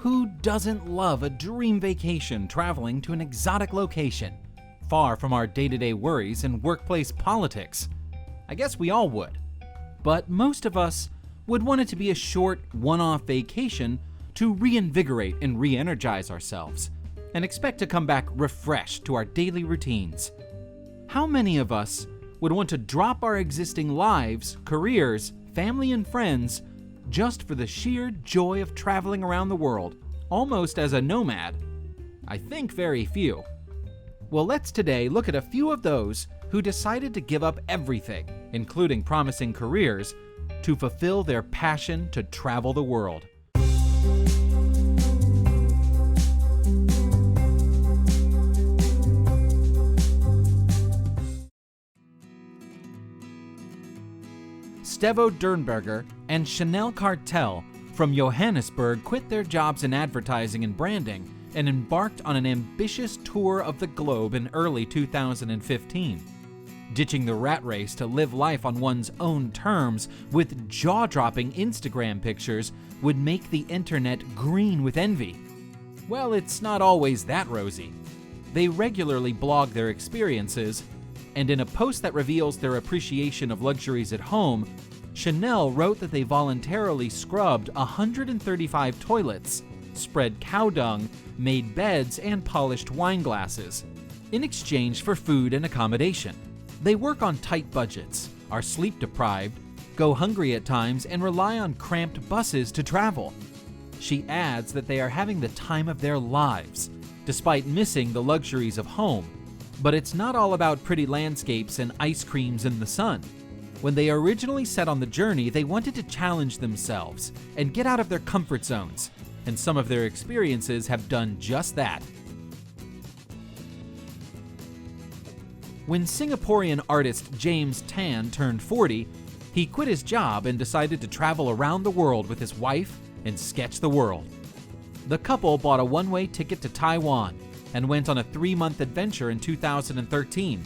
Who doesn't love a dream vacation traveling to an exotic location, far from our day-to-day worries and workplace politics? I guess we all would. But most of us would want it to be a short, one-off vacation to reinvigorate and re-energize ourselves, and expect to come back refreshed to our daily routines. How many of us would want to drop our existing lives, careers, family, and friends just for the sheer joy of traveling around the world, almost as a nomad? I think very few. Well, let's today look at a few of those who decided to give up everything, including promising careers, to fulfill their passion to travel the world. Stevo Dirnberger and Chanel Cartell from Johannesburg quit their jobs in advertising and branding and embarked on an ambitious tour of the globe in early 2015. Ditching the rat race to live life on one's own terms with jaw-dropping Instagram pictures would make the internet green with envy. Well, it's not always that rosy. They regularly blog their experiences, and in a post that reveals their appreciation of luxuries at home, Chanel wrote that they voluntarily scrubbed 135 toilets, spread cow dung, made beds, and polished wine glasses, in exchange for food and accommodation. They work on tight budgets, are sleep-deprived, go hungry at times, and rely on cramped buses to travel. She adds that they are having the time of their lives, despite missing the luxuries of home. But it's not all about pretty landscapes and ice creams in the sun. When they originally set on the journey, they wanted to challenge themselves and get out of their comfort zones, and some of their experiences have done just that. When Singaporean artist James Tan turned 40, he quit his job and decided to travel around the world with his wife and sketch the world. The couple bought a one-way ticket to Taiwan and went on a 3-month adventure in 2013.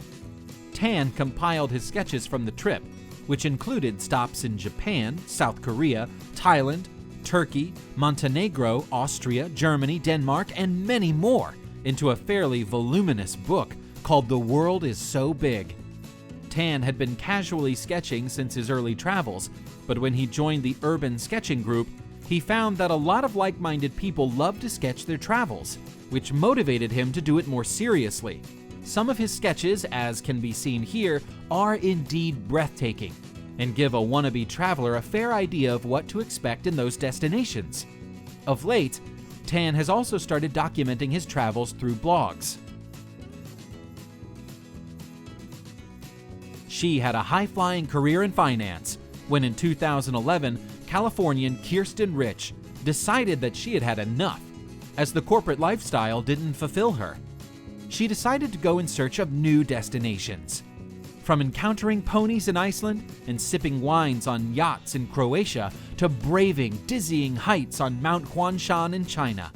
Tan compiled his sketches from the trip, which included stops in Japan, South Korea, Thailand, Turkey, Montenegro, Austria, Germany, Denmark, and many more, into a fairly voluminous book called The World Is So Big. Tan had been casually sketching since his early travels, but when he joined the urban sketching group, he found that a lot of like-minded people loved to sketch their travels, which motivated him to do it more seriously. Some of his sketches, as can be seen here, are indeed breathtaking and give a wannabe traveler a fair idea of what to expect in those destinations. Of late, Tan has also started documenting his travels through blogs. She had a high-flying career in finance when in 2011, Californian Kiersten Rich decided that she had had enough, as the corporate lifestyle didn't fulfill her. She decided to go in search of new destinations. From encountering ponies in Iceland and sipping wines on yachts in Croatia to braving dizzying heights on Mount Huanshan in China,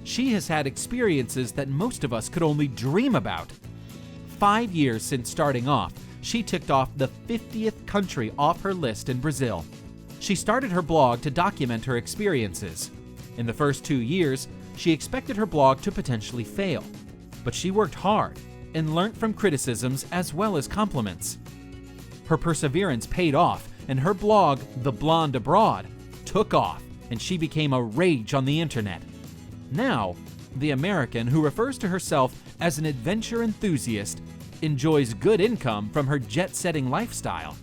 she has had experiences that most of us could only dream about. 5 years since starting off, she ticked off the 50th country off her list in Brazil. She started her blog to document her experiences. In the first 2 years, she expected her blog to potentially fail, but she worked hard and learnt from criticisms as well as compliments. Her perseverance paid off, and her blog, The Blonde Abroad, took off, and she became a rage on the internet. Now, the American, who refers to herself as an adventure enthusiast, enjoys good income from her jet-setting lifestyle.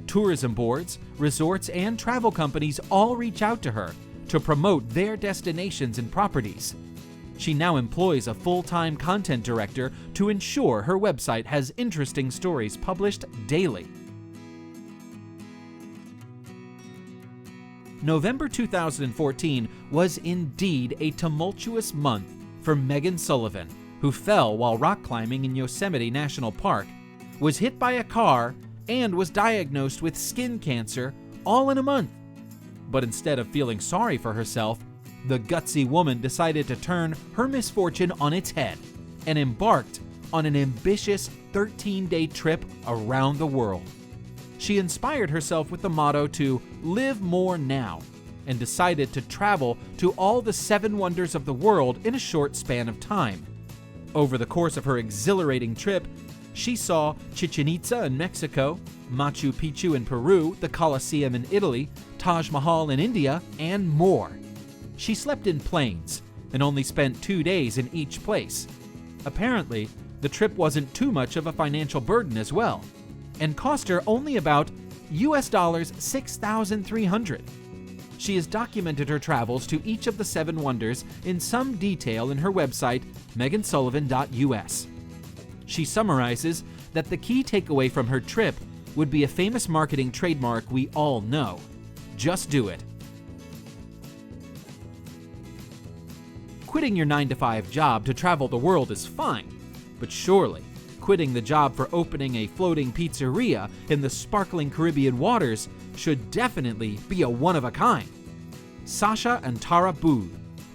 Tourism boards, resorts, and travel companies all reach out to her to promote their destinations and properties. She now employs a full-time content director to ensure her website has interesting stories published daily. November 2014 was indeed a tumultuous month for Megan Sullivan, who fell while rock climbing in Yosemite National Park, was hit by a car, and was diagnosed with skin cancer all in a month. But instead of feeling sorry for herself, the gutsy woman decided to turn her misfortune on its head and embarked on an ambitious 13-day trip around the world. She inspired herself with the motto to live more now and decided to travel to all the 7 wonders of the world in a short span of time. Over the course of her exhilarating trip, she saw Chichen Itza in Mexico, Machu Picchu in Peru, the Colosseum in Italy, Taj Mahal in India, and more. She slept in planes and only spent 2 days in each place. Apparently, the trip wasn't too much of a financial burden as well, and cost her only about $6,300. She has documented her travels to each of the 7 wonders in some detail in her website, megansullivan.us. She summarizes that the key takeaway from her trip would be a famous marketing trademark we all know: just do it. Quitting your 9-to-5 job to travel the world is fine, but surely quitting the job for opening a floating pizzeria in the sparkling Caribbean waters should definitely be a one-of-a-kind. Sasha and Tara Bouis,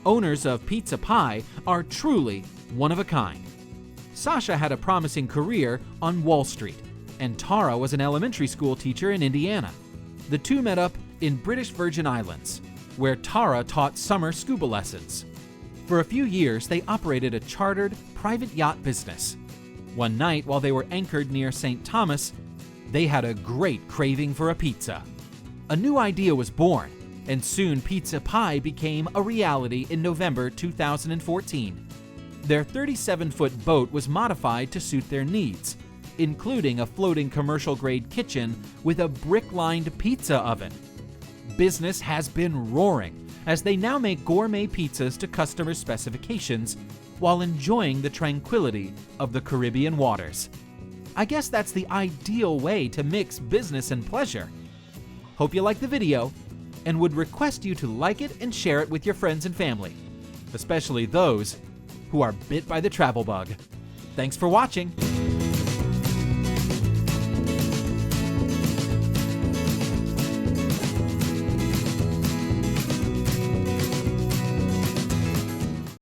owners of Pizza Pie, are truly one-of-a-kind. Sasha had a promising career on Wall Street, and Tara was an elementary school teacher in Indiana. The two met up in British Virgin Islands, where Tara taught summer scuba lessons. For a few years, they operated a chartered, private yacht business. One night, while they were anchored near St. Thomas, they had a great craving for a pizza. A new idea was born, and soon Pizza Pie became a reality in November 2014. Their 37-foot boat was modified to suit their needs, including a floating commercial-grade kitchen with a brick-lined pizza oven. Business has been roaring, as they now make gourmet pizzas to customer specifications while enjoying the tranquility of the Caribbean waters. I guess that's the ideal way to mix business and pleasure. Hope you liked the video, and would request you to like it and share it with your friends and family, especially those who are bit by the travel bug. Thanks for watching.